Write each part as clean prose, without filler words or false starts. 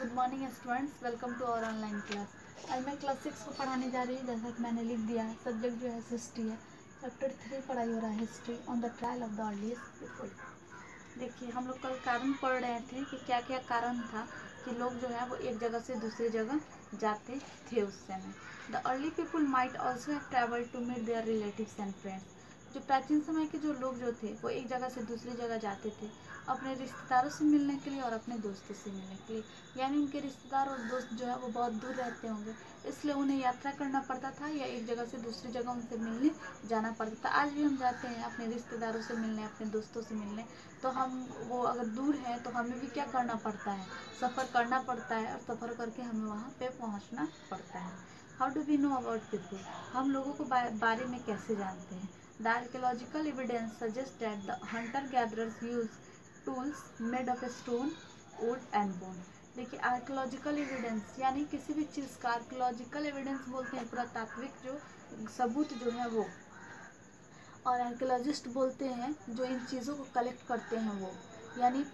Good morning students, welcome to our online class. आज मैं class 6 को पढ़ाने जा रही हूँ। जैसा कि मैंने लिख दिया है, सब्जेक्ट जो है हिस्ट्री है। चैप्टर 3 पढ़ाई हो रहा है, history on the trial of the earliest people. देखिए, हम लोग कल कारण पढ़ रहे थे कि क्या क्या कारण था कि लोग जो है वो एक जगह से दूसरी जगह जाते थे उस समय। The early people might also have travelled to meet their relatives and friends. जो प्राचीन समय के जो लोग जो थे वो एक जगह से दूसरी जगह जाते थे अपने रिश्तेदारों से मिलने के लिए और अपने दोस्तों से मिलने के लिए। यानी उनके रिश्तेदार और दोस्त जो है वो बहुत दूर रहते होंगे, इसलिए उन्हें यात्रा करना पड़ता था या एक जगह से दूसरी जगह उनसे मिलने जाना पड़ता था। आज भी हम जाते हैं अपने रिश्तेदारों से मिलने, अपने दोस्तों से मिलने, तो हम वो अगर दूर है तो हमें भी क्या करना पड़ता है, सफ़र करना पड़ता है, और सफ़र करके हमें वहाँ पे पहुँचना पड़ता है। How do we know about people? हम लोगों को बारे में कैसे जानते हैं? The archaeological evidence suggest that the hunter gatherers use tools made of stone, wood and bone. देखिए, आर्कियोलॉजिकल एविडेंस यानी किसी भी चीज़ का आर्कियोलॉजिकल एविडेंस बोलते हैं, पुरातात्विक जो सबूत जो है वो, और आर्कियोलॉजिस्ट बोलते हैं जो इन चीज़ों को कलेक्ट करते हैं वो, यानी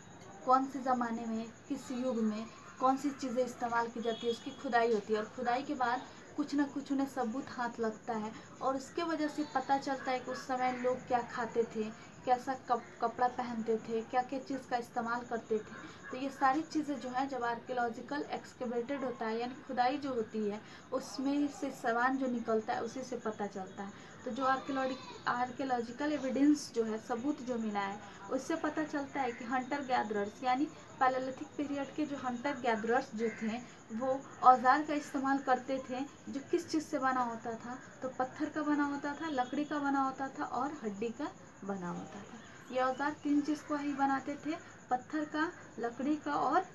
कौन से ज़माने में, किस युग में कौन सी चीज़ें इस्तेमाल की जाती है, उसकी खुदाई होती है, और खुदाई के बाद कुछ ना कुछ उन्हें सबूत हाथ लगता है, और उसके वजह से पता चलता है कि उस समय लोग क्या खाते थे, कैसा कपड़ा पहनते थे, क्या क्या चीज़ का इस्तेमाल करते थे। तो ये सारी चीज़ें जो है जब आर्कियोलॉजिकल एक्सकेवेटेड होता है यानी खुदाई जो होती है, उसमें से सामान जो निकलता है उसी से पता चलता है। तो जो आर्कियोलॉजिकल एविडेंस जो है, सबूत जो मिला है, उससे पता चलता है कि हंटर गैदरर्स यानी पैलेलिथिक पीरियड के जो हंटर गैदरर्स जो थे वो औजार का इस्तेमाल करते थे, जो किस चीज़ से बना होता था, तो पत्थर का बना होता था, लकड़ी का बना होता था और हड्डी का बना होता था। ये औजार 3 चीज़ को ही बनाते थे, पत्थर का, लकड़ी का और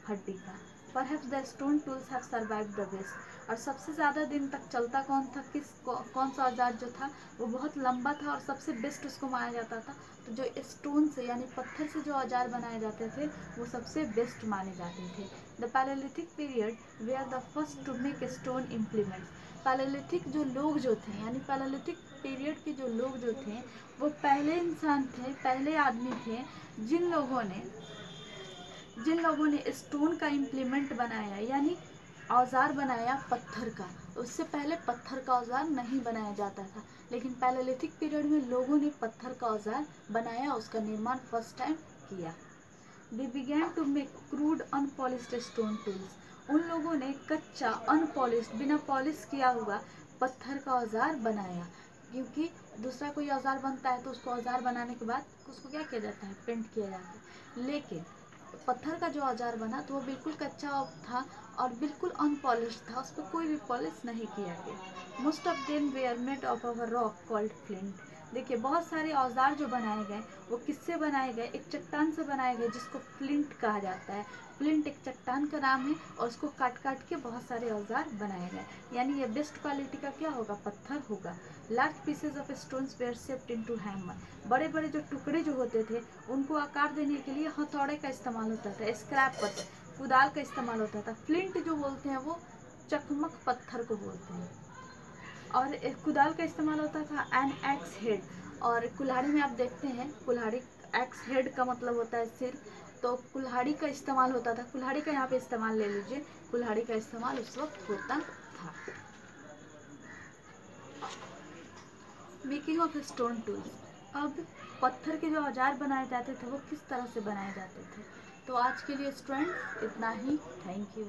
हड्डी का। Perhaps the stone tools have survived the best। और सबसे ज़्यादा दिन तक चलता कौन था, कौन सा औजार जो था वो बहुत लंबा था और सबसे बेस्ट उसको माना जाता था। तो जो स्टोन से यानी पत्थर से जो औजार बनाए जाते थे वो सबसे बेस्ट माने जाते थे। The palaeolithic period were the first to make stone implements. Palaeolithic जो लोग जो थे यानी पैलेलिथिक पीरियड के जो लोग जो थे वो पहले इंसान थे, पहले आदमी थे जिन लोगों ने स्टोन का इम्प्लीमेंट बनाया यानी औजार बनाया पत्थर का। उससे पहले पत्थर का औजार नहीं बनाया जाता था, लेकिन पैलेलिथिक पीरियड में लोगों ने पत्थर का औजार बनाया, उसका निर्माण फर्स्ट टाइम किया। They began to make crude unpolished stone tools। उन लोगों ने कच्चा अनपॉलिश्ड बिना पॉलिश किया हुआ पत्थर का औजार बनाया, क्योंकि दूसरा कोई औजार बनता है तो उसको औजार बनाने के बाद उसको क्या किया जाता है, पेंट किया जाता है। लेकिन पत्थर का जो औजार बना तो वो बिल्कुल कच्चा था और बिल्कुल अनपॉलिश्ड था, उस पर कोई भी पॉलिश नहीं किया गया। Most of them were made of a rock called flint. देखिए, बहुत सारे औजार जो बनाए गए वो किससे बनाए गए, एक चट्टान से बनाए गए जिसको फ्लिंट कहा जाता है। फ्लिंट एक चट्टान का नाम है और उसको काट काट के बहुत सारे औजार बनाए गए, यानी ये बेस्ट क्वालिटी का क्या होगा, पत्थर होगा। Large pieces of stones were shaped into hammer. बड़े बड़े जो टुकड़े जो होते थे उनको आकार देने के लिए हथौड़े का इस्तेमाल होता था, स्क्रैपर कुदाल का इस्तेमाल होता था। फ्लिंट जो बोलते हैं वो चकमक पत्थर को बोलते हैं, और एक कुदाल का इस्तेमाल होता था, एन एक्स हेड। और कुल्हाड़ी में आप देखते हैं, कुल्हाड़ी एक्स हेड का मतलब होता है सिर, तो कुल्हाड़ी का इस्तेमाल होता था। कुल्हाड़ी का यहाँ पे इस्तेमाल ले लीजिए, कुल्हाड़ी का इस्तेमाल उस वक्त होता था। Making of stone tools. अब पत्थर के जो औजार बनाए जाते थे वो किस तरह से बनाए जाते थे। तो आज के लिए स्टूडेंट्स इतना ही। Thank you.